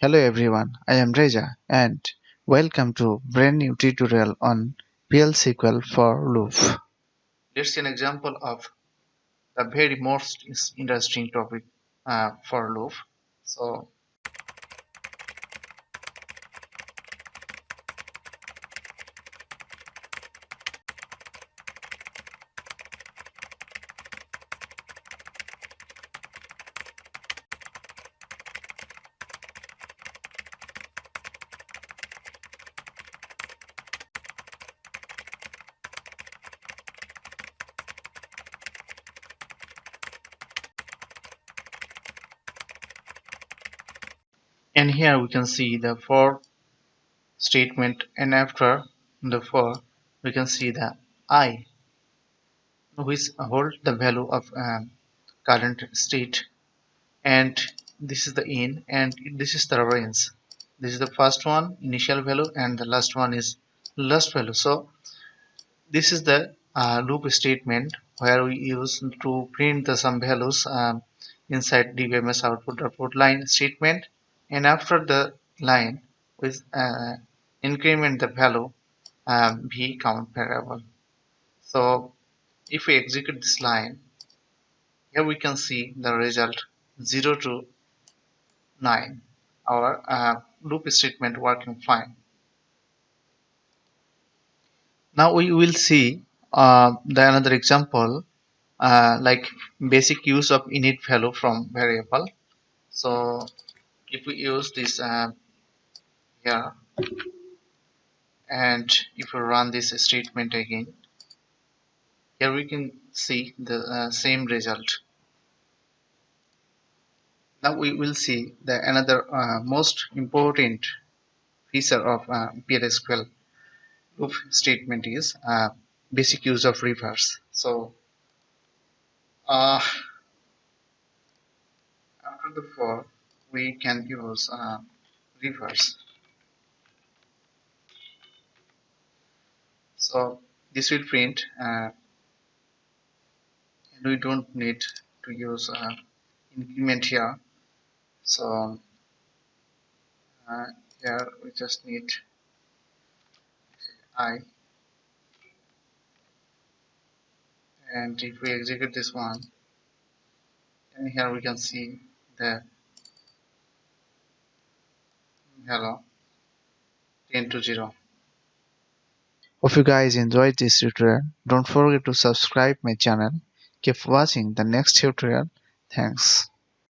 Hello everyone, I am Reja and welcome to brand new tutorial on PL SQL for loop. Let's see an example of the very most interesting topic for loop. So and here we can see the for statement, and after the for we can see the I, which hold the value of current state, and this is the in, and this is the range. This is the first one, initial value, and the last one is last value. So this is the loop statement where we use to print the some values inside DBMS output line statement, and after the line we increment the value v count variable. So if we execute this line, here we can see the result 0 to 9. Our loop statement working fine. Now we will see the another example like basic use of init value from variable. So if we use this here, and if we run this statement again, here we can see the same result. Now we will see the another most important feature of PLSQL loop statement is basic use of reverse. So uh, after the for we can use reverse. So this will print and we don't need to use increment here. So here we just need I, and if we execute this one, and here we can see the hello 10 to 0. Hope you guys enjoyed this tutorial. Don't forget to subscribe my channel. Keep watching the next tutorial. Thanks.